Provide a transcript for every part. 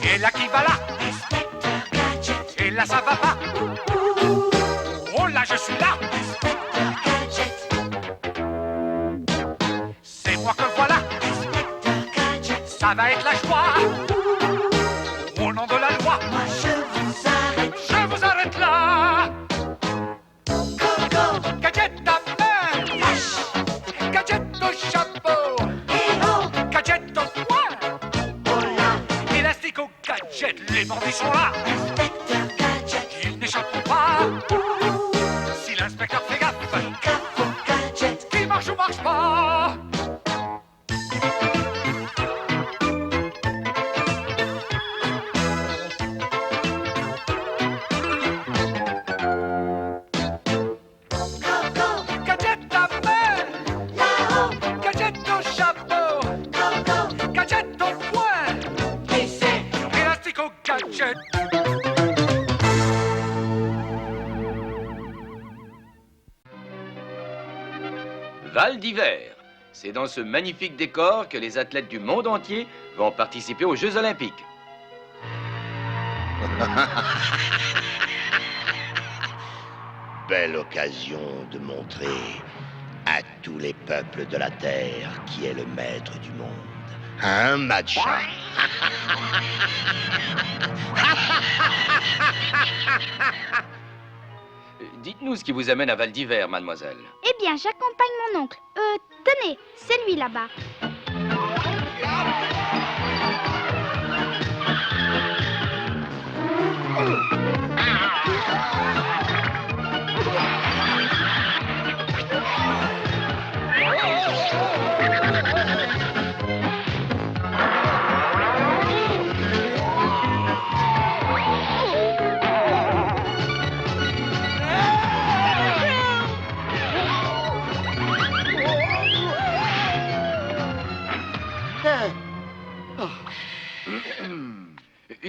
Et là qui va là? Inspecteur Gadget. Et là ça va pas? Oh là je suis là! Inspecteur Gadget. C'est moi que voilà! Inspecteur Gadget. Ça va être la joie! Au nom de la loi! Moi je vous arrête. Je vous arrête là! Coco. Gadget à main! Flash. Gadget au chapeau! Hello. Gadget au poing! Oh là. Élastique au gadget! Les bandits sont là! Inspecteur Gadget. Ils n'échapperont pas! Si l'inspecteur fait gaffe! Gaffe au gadget. Qui marche ou marche pas? Coco. Gadget à main! Là-haut. Gadget au chapeau! Coco. Gadget au poing! Et c'est Élastique au gadget! Val d'Hiver. C'est dans ce magnifique décor que les athlètes du monde entier vont participer aux Jeux Olympiques. Belle occasion de montrer à tous les peuples de la Terre qui est le maître du monde. Un match. Dites-nous ce qui vous amène à Val d'Hiver, mademoiselle. Eh bien, j'accompagne mon oncle. Tenez, c'est lui là-bas.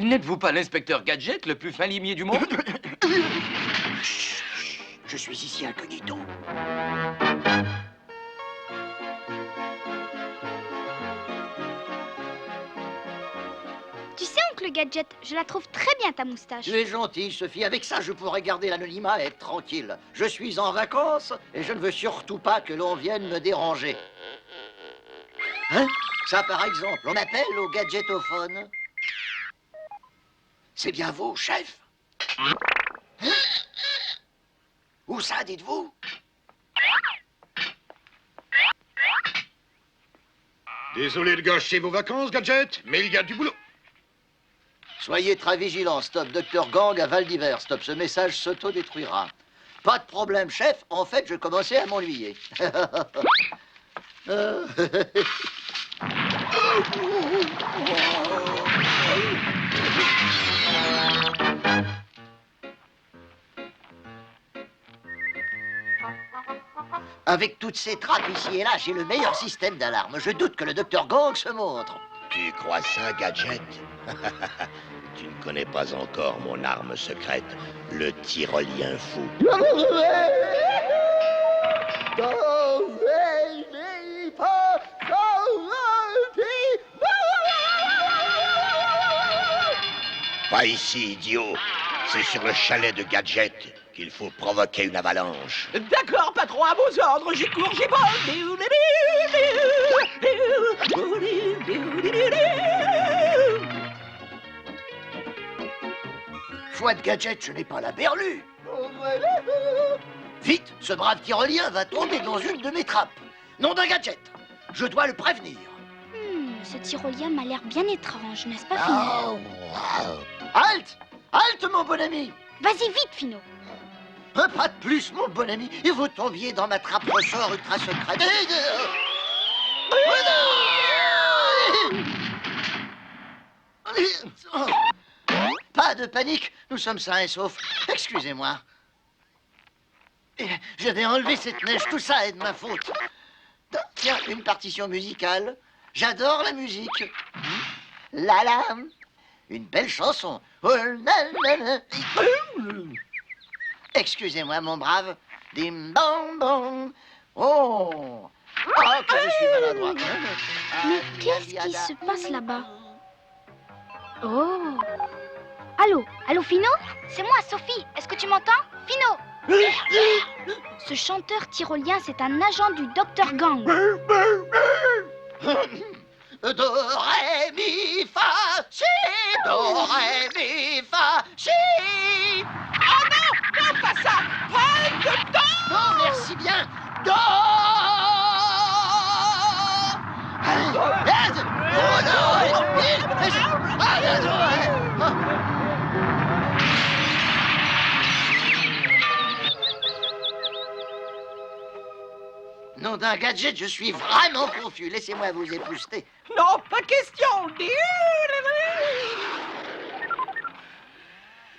N'êtes-vous pas l'inspecteur Gadget, le plus fin limier du monde? Je suis ici incognito. Tu sais, oncle Gadget, je la trouve très bien ta moustache. Tu es gentille, Sophie. Avec ça, je pourrais garder l'anonymat et être tranquille. Je suis en vacances et je ne veux surtout pas que l'on vienne me déranger. Hein? Ça, par exemple, on appelle au gadgetophone. C'est bien vous, chef? Où ça, dites-vous? Désolé de gâcher vos vacances, Gadget, mais il y a du boulot. Soyez très vigilants. Stop, Dr Gang à Val d'Hiver. Stop, ce message s'autodétruira. Pas de problème, chef. En fait, je commençais à m'ennuyer. Avec toutes ces trappes ici et là, j'ai le meilleur système d'alarme. Je doute que le Dr Gang se montre. Tu crois ça, Gadget? Tu ne connais pas encore mon arme secrète, le tyrolien fou. Pas ici, idiot. C'est sur le chalet de Gadget qu'il faut provoquer une avalanche. D'accord, patron, à vos ordres, j'y cours, j'y vole. Foi de Gadget, je n'ai pas la berlue. Vite, ce brave tyrolien va tomber dans une de mes trappes. Nom d'un Gadget. Je dois le prévenir. Ce tyrolien m'a l'air bien étrange, n'est-ce pas, Finot? Halte! Halte, mon bon ami! Vas-y, vite, Finot. Un pas de plus, mon bon ami, et vous tombiez dans ma trappe ressort ultra secrète. Pas de panique, nous sommes sains et saufs. Excusez-moi. Je vais enlever cette neige, tout ça est de ma faute. Tiens, une partition musicale. J'adore la musique. La la. Une belle chanson. Oh, la, la. Excusez-moi, mon brave. Dim bam bam. Oh. Oh, que je suis maladroit. Mais qu'est-ce qui se passe là-bas? Oh! Allô? Allô, Fino? C'est moi, Sophie. Est-ce que tu m'entends? Fino! Ce chanteur tyrolien, c'est un agent du Dr Gang. Do, ré, mi, fa, si. Do, ré, mi, fa, si. Oh non, non, pas ça. Pas de temps. Non, merci bien. Do. Nom d'un gadget, je suis vraiment confus. Laissez-moi vous épouster. Non, pas question.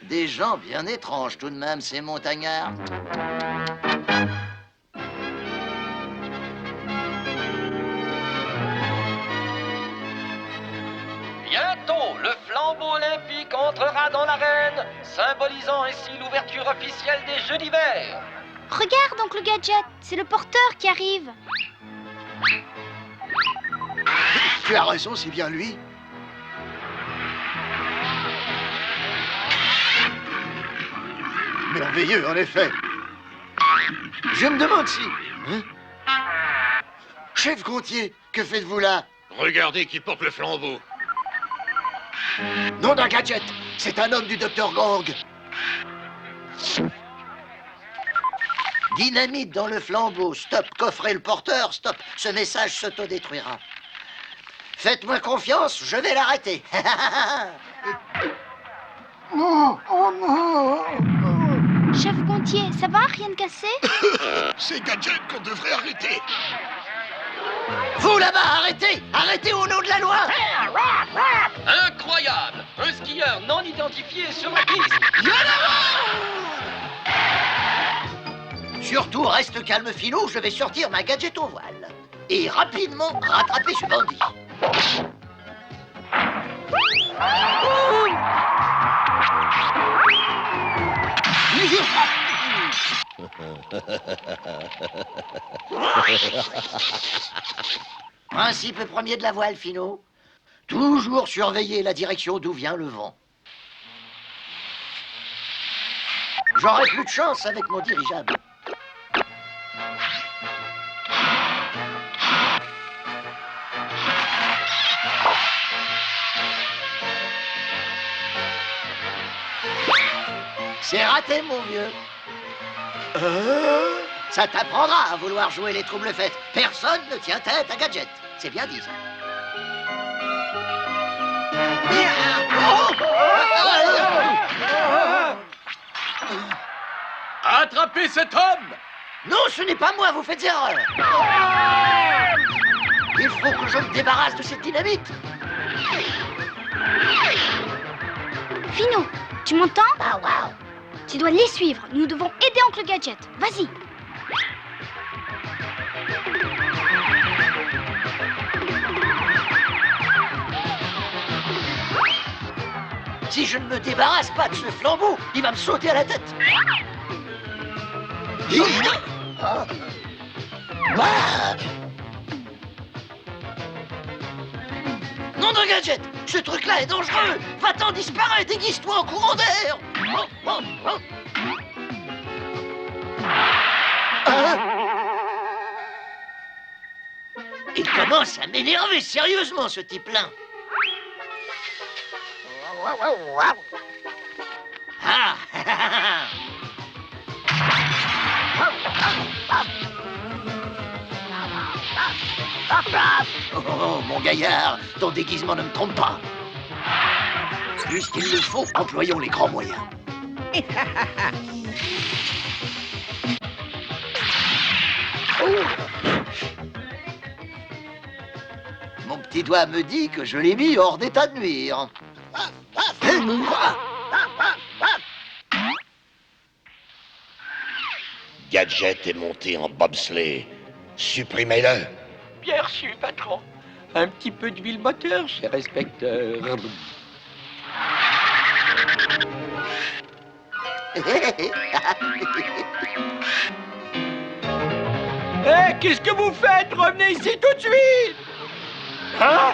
Des gens bien étranges tout de même, ces montagnards. Bientôt, le flambeau olympique entrera dans l'arène, symbolisant ainsi l'ouverture officielle des Jeux d'hiver. Regarde, oncle Gadget, c'est le porteur qui arrive. Tu as raison, c'est bien lui. Merveilleux, en effet. Je me demande si... Hein? Chef Gontier, que faites-vous là? Regardez qui porte le flambeau. Nom d'un gadget, c'est un homme du Dr Gang. Dynamite dans le flambeau, stop, coffrez le porteur, stop, ce message s'autodétruira. Faites-moi confiance, je vais l'arrêter. Chef Gontier, ça va? Rien de cassé? C'est Gadget qu'on devrait arrêter. Vous là-bas, arrêtez! Arrêtez au nom de la loi! Incroyable! Un skieur non identifié sur la piste. Surtout, reste calme, Philo, je vais sortir ma gadget au voile. Et rapidement rattraper ce bandit. Principe premier de la voile, Phino. Toujours surveiller la direction d'où vient le vent. J'aurai plus de chance avec mon dirigeable. C'est raté, mon vieux. Ça t'apprendra à vouloir jouer les troubles fêtes. Personne ne tient tête à Gadget. C'est bien dit, ça. Attrapez cet homme! Non, ce n'est pas moi, vous faites erreur. Il faut que je me débarrasse de cette dynamite. Fino, tu m'entends? Tu dois les suivre. Nous devons aider oncle Gadget. Vas-y. Si je ne me débarrasse pas de ce flambeau, il va me sauter à la tête. Nom de Gadget, ce truc-là est dangereux. Va-t'en disparaître, déguise-toi en courant d'air. Il commence à m'énerver sérieusement, ce type-là. Ah. Oh, mon gaillard, ton déguisement ne me trompe pas. Puisqu'il le faut, employons les grands moyens. Mon petit doigt me dit que je l'ai mis hors d'état de nuire. Gadget est monté en bobsleigh. Supprimez-le. Bien reçu, patron. Un petit peu d'huile moteur, cher inspecteur. Hé, qu'est-ce que vous faites? Revenez ici tout de suite! Hein?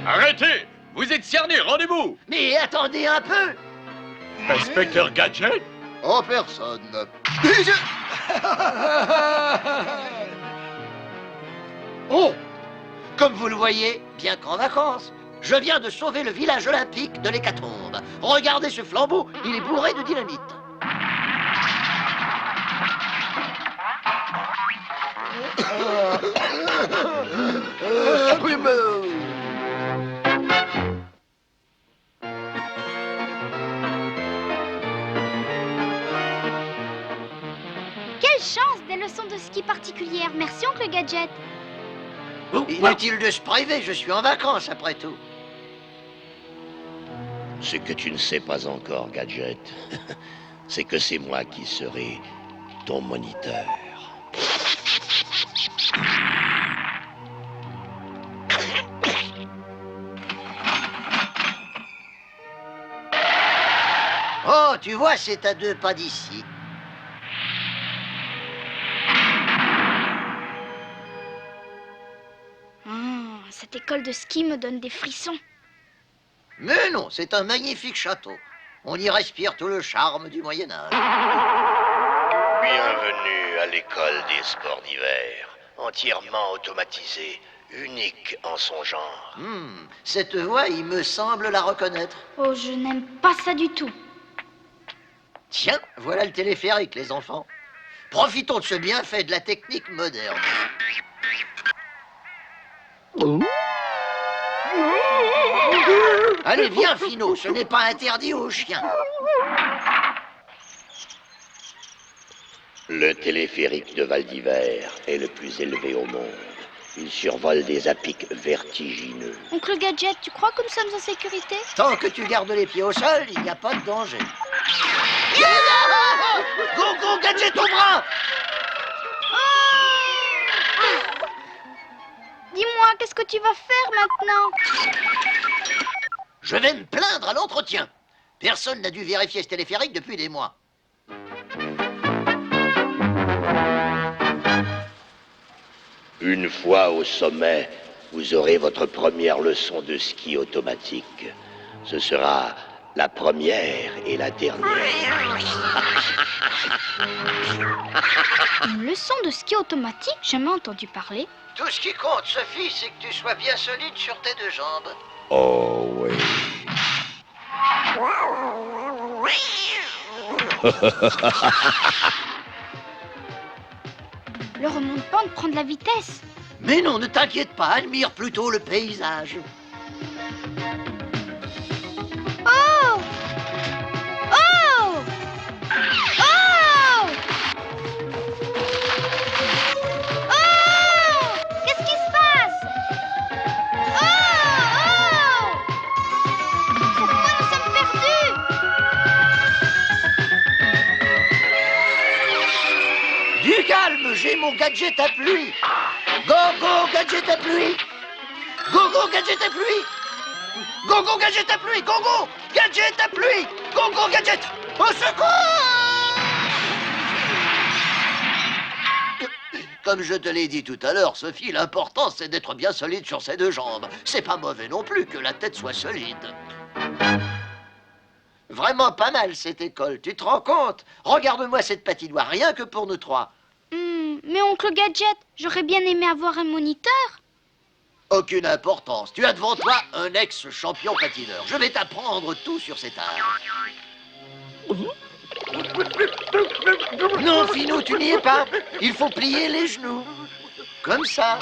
Arrêtez! Vous êtes cerné, rendez-vous! Mais attendez un peu. Inspecteur Gadget? Oh, personne. Oh! Comme vous le voyez, bien qu'en vacances, je viens de sauver le village olympique de l'hécatombe. Regardez ce flambeau, il est bourré de dynamite. Quelle chance, des leçons de ski particulières. Merci, oncle Gadget. Inutile de se priver, je suis en vacances après tout. Ce que tu ne sais pas encore, Gadget, c'est que c'est moi qui serai ton moniteur. Oh, tu vois, c'est à 2 pas d'ici. Cette école de ski me donne des frissons. Mais non, c'est un magnifique château. On y respire tout le charme du Moyen-Âge. Bienvenue à l'école des sports d'hiver, entièrement automatisée, unique en son genre. Cette voix, il me semble la reconnaître. Oh, je n'aime pas ça du tout. Tiens, voilà le téléphérique, les enfants. Profitons de ce bienfait de la technique moderne. Allez, viens, Finot, ce n'est pas interdit aux chiens. Le téléphérique de Val d'Hiver est le plus élevé au monde. Il survole des à-pics vertigineux. Oncle Gadget, tu crois que nous sommes en sécurité? Tant que tu gardes les pieds au sol, il n'y a pas de danger. Go, go, Gadget au bras! Dis-moi, qu'est-ce que tu vas faire maintenant? Je vais me plaindre à l'entretien. Personne n'a dû vérifier ce téléphérique depuis des mois. Une fois au sommet, vous aurez votre première leçon de ski automatique. Ce sera la première et la dernière. Une leçon de ski automatique? Jamais entendu parler. Tout ce qui compte, Sophie, c'est que tu sois bien solide sur tes 2 jambes. Oh oui. Le remonte-pente prend de la vitesse. Mais non, ne t'inquiète pas, admire plutôt le paysage. Oh! Oh! Oh! Oh! Qu'est-ce qui se passe? Oh! Oh! Pourquoi nous sommes perdus? Du calme, j'ai mon gadget à pluie. Go, go, gadget à pluie. Go, go, gadget à pluie. Go, go, gadget à pluie. Go, go, gadget à pluie. Go, go, gadget. Au secours! Comme je te l'ai dit tout à l'heure, Sophie, l'important c'est d'être bien solide sur ses 2 jambes. C'est pas mauvais non plus que la tête soit solide. Vraiment pas mal cette école, tu te rends compte? Regarde-moi cette patinoire, rien que pour nous 3. Mais oncle Gadget, j'aurais bien aimé avoir un moniteur. Aucune importance. Tu as devant toi un ex-champion patineur. Je vais t'apprendre tout sur cet art. Non, Finot, tu n'y es pas. Il faut plier les genoux. Comme ça.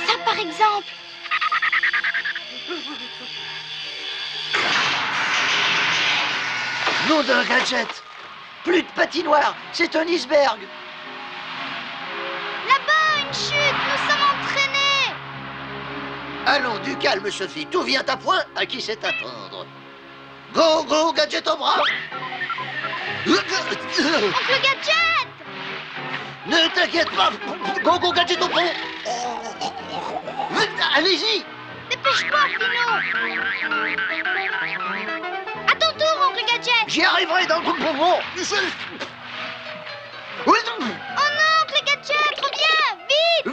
Ça, par exemple. Nom d'un gadget. Plus de patinoire. C'est un iceberg. Là-bas, une chute. Nous sommes entraînés. Allons, du calme, Sophie. Tout vient à point. À qui c'est attendre? Go, go, gadget au bras. Oncle Gadget! Ne t'inquiète pas. Go, go, gadget au pont. Allez-y. Des Dépêche-toi, Fino. À ton tour, oncle Gadget. J'y arriverai dans le moment. Oh non, oncle Gadget, reviens, vite.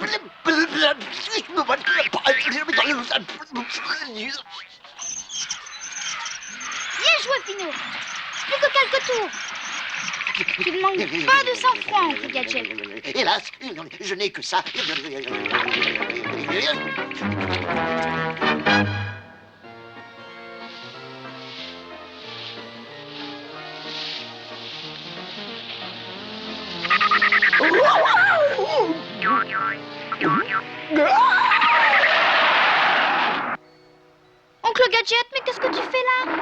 Bien joué, Fino. Plus que quelques tours. Tu ne manques pas de sang-froid, oncle Gadget. Hélas, je n'ai que ça. Oncle Gadget, mais qu'est-ce que tu fais là?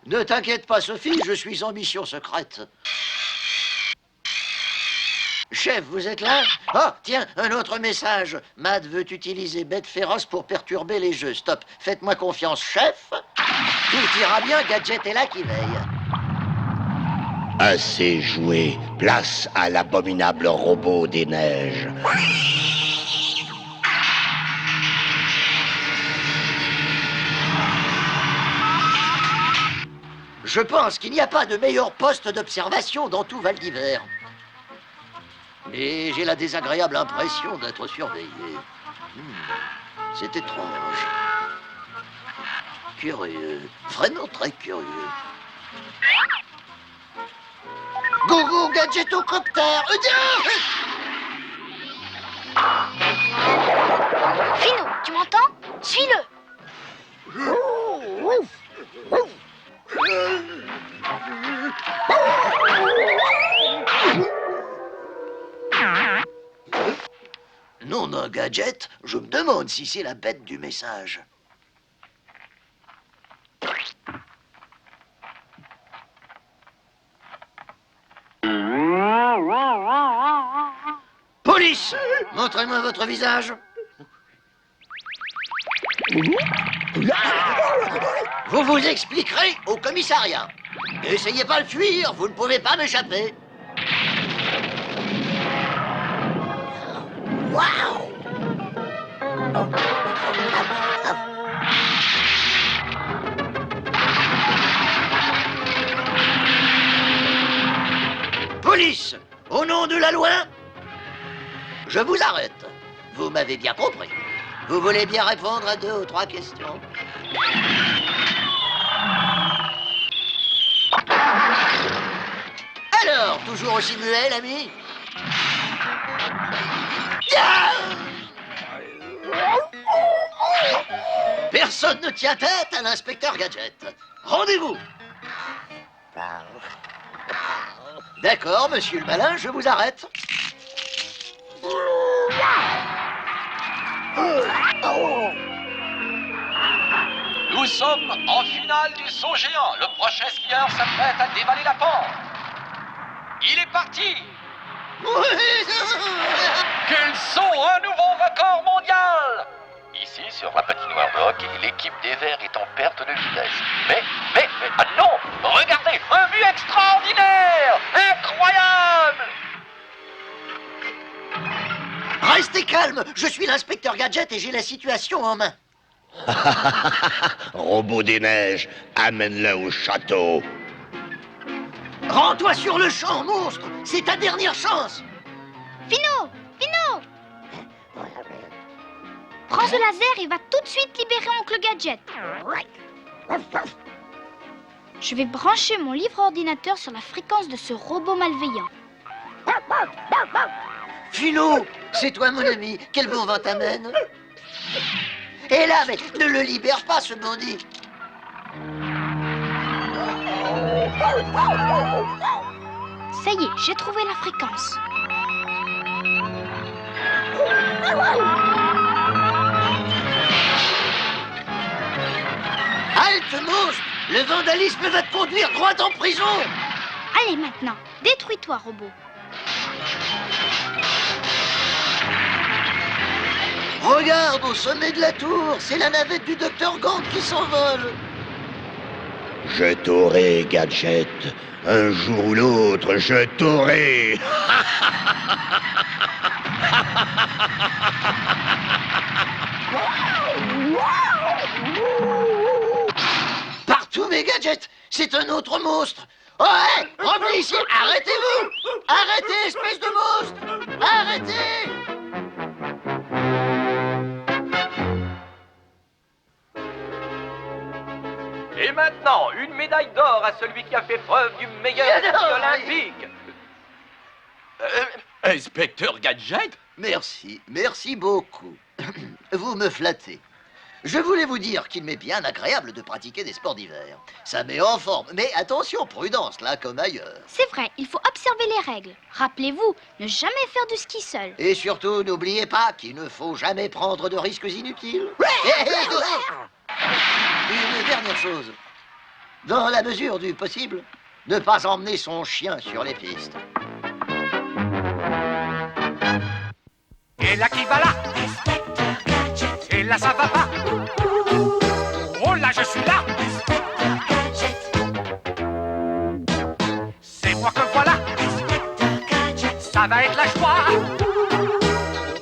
Ne t'inquiète pas, Sophie, je suis en mission secrète. Chef, vous êtes là? Oh, tiens, un autre message. Matt veut utiliser Bête Féroce pour perturber les jeux. Stop, faites-moi confiance, chef. Tout ira bien, Gadget est là qui veille. Assez joué. Place à l'abominable robot des neiges. Je pense qu'il n'y a pas de meilleur poste d'observation dans tout Val d'Hiver. Et j'ai la désagréable impression d'être surveillé. C'est étrange. Curieux. Vraiment très curieux. Go go gadget au copter. Fino, tu m'entends? Suis-le. Nom d'un gadget, je me demande si c'est la bête du message. Police! Montrez-moi votre visage. Vous vous expliquerez au commissariat. N'essayez pas de fuir, vous ne pouvez pas m'échapper. Waouh! Police! Au nom de la loi, je vous arrête. Vous m'avez bien compris. Vous voulez bien répondre à 2 ou 3 questions? Alors, toujours aussi muet, l'ami? Ah! Personne ne tient tête à l'inspecteur Gadget. Rendez-vous. D'accord, monsieur le malin, je vous arrête. Nous sommes en finale du saut géant. Le prochain skieur s'apprête à dévaler la pente. Il est parti. Quel saut! Un nouveau record mondial! Ici, sur la patinoire de hockey, l'équipe des Verts est en perte de vitesse. Mais, ah non! Regardez, un but extraordinaire! Incroyable! Restez calme, je suis l'inspecteur Gadget et j'ai la situation en main. Robot des neiges, amène-le au château. Rends-toi sur le champ, monstre! C'est ta dernière chance! Fino! Fino! Prends ce laser et va tout de suite libérer oncle Gadget. Je vais brancher mon livre ordinateur sur la fréquence de ce robot malveillant. Philo, c'est toi mon ami, quel bon vent t'amène? Et là, mais ne le libère pas ce bandit! Ça y est, j'ai trouvé la fréquence. Halte, monstre! Le vandalisme va te conduire droit en prison! Allez maintenant, détruis-toi, robot. Regarde, au sommet de la tour, c'est la navette du docteur Gang qui s'envole! Je t'aurai, Gadget. Un jour ou l'autre, je t'aurai. tous mes gadgets. C'est un autre monstre. Oh, hé, revenez ici. Arrêtez-vous. Arrêtez, espèce de monstre. Arrêtez. Et maintenant, une médaille d'or à celui qui a fait preuve du meilleur esprit olympique. Inspecteur Gadget? Merci beaucoup. Vous me flattez. Je voulais vous dire qu'il m'est bien agréable de pratiquer des sports d'hiver. Ça met en forme, mais attention, prudence, là comme ailleurs. C'est vrai, il faut observer les règles. Rappelez-vous, ne jamais faire du ski seul. Et surtout, n'oubliez pas qu'il ne faut jamais prendre de risques inutiles. Une dernière chose. Dans la mesure du possible, ne pas emmener son chien sur les pistes. Et là qui va là? Inspecteur Gadget. Et là ça va pas? Oh là je suis là! Inspecteur Gadget. C'est moi que voilà! Inspecteur Gadget. Ça va être la joie!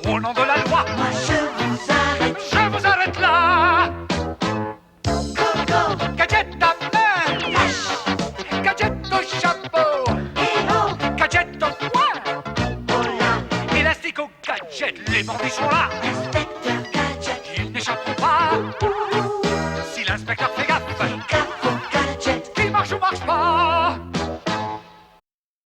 Au nom de la